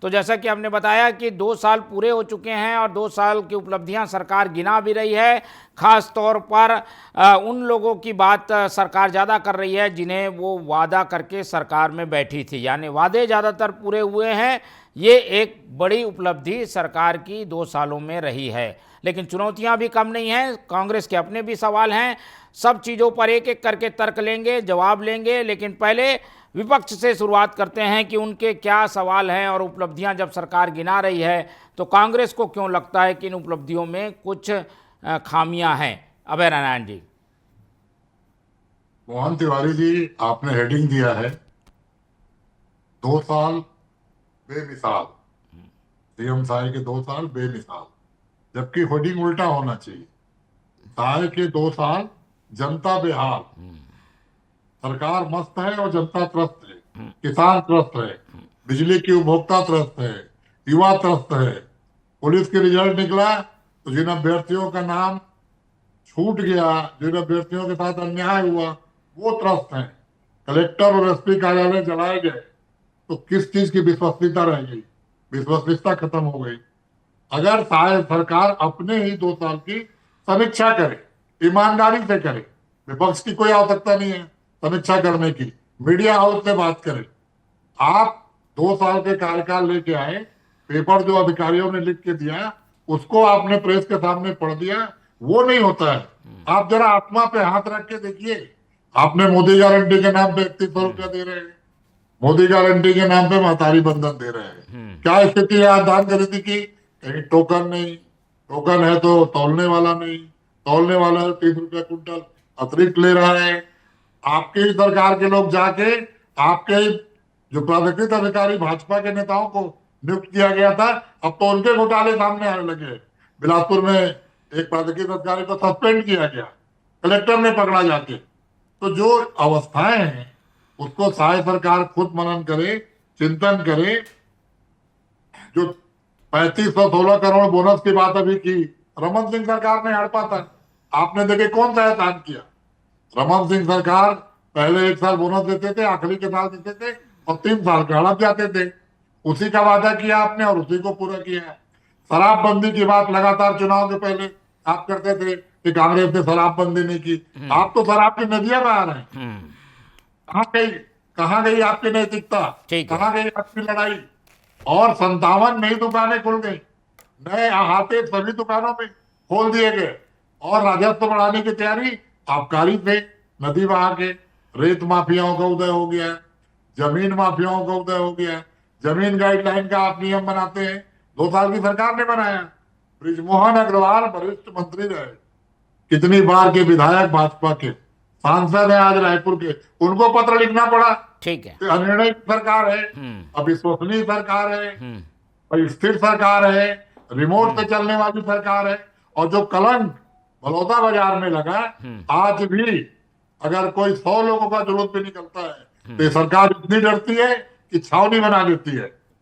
तो जैसा कि हमने बताया कि 2 साल पूरे हो चुके हैं और 2 साल की उपलब्धियां सरकार गिना भी रही है। खास तौर पर उन लोगों की बात सरकार ज़्यादा कर रही है जिन्हें वो वादा करके सरकार में बैठी थी, यानी वादे ज़्यादातर पूरे हुए हैं। ये एक बड़ी उपलब्धि सरकार की 2 सालों में रही है। लेकिन चुनौतियां भी कम नहीं हैं, कांग्रेस के अपने भी सवाल हैं। सब चीज़ों पर एक एक करके तर्क लेंगे, जवाब लेंगे, लेकिन पहले विपक्ष से शुरुआत करते हैं कि उनके क्या सवाल हैं और उपलब्धियां जब सरकार गिना रही है तो कांग्रेस को क्यों लगता है कि इन उपलब्धियों में कुछ खामियां हैं। अभय नारायण जी। मोहन तिवारी जी, आपने हेडिंग दिया है 2 साल बेमिसाल। सीएम साय के 2 साल बेमिसाल, जबकि हेडिंग उल्टा होना चाहिए। साय के 2 साल जनता बेहाल। सरकार मस्त है और जनता त्रस्त है, किसान त्रस्त है, बिजली की उपभोक्ता त्रस्त है, युवा त्रस्त है। पुलिस के रिजल्ट निकला तो जिन अभ्यर्थियों का नाम छूट गया, जिन अभ्यर्थियों के साथ अन्याय हुआ, वो त्रस्त हैं। कलेक्टर और एसपी कार्यालय जलाए गए तो किस चीज की विश्वसनीयता रह गई? विश्वसनीयता खत्म हो गई। अगर शायद सरकार अपने ही 2 साल की समीक्षा करे, ईमानदारी से करे, विपक्ष की कोई आवश्यकता नहीं है समीक्षा करने की, मीडिया हाउस से बात करे। आप 2 साल के कार्यकाल लेके आए, पेपर जो अधिकारियों ने लिख के दिया उसको आपने प्रेस के सामने पढ़ दिया, वो नहीं होता है। आप जरा आत्मा पे हाथ रख के देखिए। आपने मोदी गारंटी के नाम पे 3100 रुपया दे रहे हैं, मोदी गारंटी के नाम पे महतारी बंधन दे रहे हैं। क्या स्थिति है आज धान खरीदी की? कहीं टोकन नहीं, टोकन है तो तौलने वाला नहीं, तौलने वाला है 30 रुपया कुंटल अतिरिक्त ले रहा है। आपके ही सरकार के लोग जाके आपके ही जो प्राधिकृत अधिकारी भाजपा के नेताओं को नियुक्त किया गया था, अब तो उनके घोटाले सामने आने लगे। बिलासपुर में एक प्राधिकृत अधिकारी को सस्पेंड किया गया, कलेक्टर ने पकड़ा जाके। तो जो अवस्थाएं हैं उसको शायद सरकार खुद मनन करे, चिंतन करे। जो 3516 करोड़ बोनस की बात अभी की, रमन सिंह सरकार ने हड़पा था। आपने देखे कौन सा एहसान किया? रमन सिंह सरकार पहले 1 साल बोनस देते थे, आखिरी के साल देते थे और 3 साल का हड़प जाते थे। उसी का वादा किया आपने और उसी को पूरा किया। शराबबंदी की बात लगातार चुनाव के पहले आप करते थे कि कांग्रेस ने शराबबंदी नहीं की। आप तो शराब की नदियां बहा रहे हैं। कहाँ गई, कहाँ गई आपकी नैतिकता? ठीक है। कहाँ गई आपकी लड़ाई? और 57 नई दुकानें खुल गई, नए अहाते सभी दुकानों में खोल दिए गए और राजस्व बढ़ाने की तैयारी आबकारी से नदी बहा के। रेत माफियाओं का उदय हो गया है, जमीन माफियाओं का उदय हो गया है। जमीन गाइडलाइन का आप नियम बनाते हैं, 2 साल की सरकार ने बनाया। ब्रिजमोहन अग्रवाल वरिष्ठ मंत्री रहे, कितनी बार के विधायक भाजपा के, सांसद है आज रायपुर के, उनको पत्र लिखना पड़ा। ठीक है। तो अनिर्णय सरकार है, अविश्वसनीय सरकार है, स्थिर सरकार है, रिमोट से चलने वाली सरकार है। और जो कलंक बलौदा बाजार में लगा, आज भी अगर कोई 100 लोगों का जुलूस भी निकलता है तो ये सरकार इतनी डरती है कि छावनी बना देती है।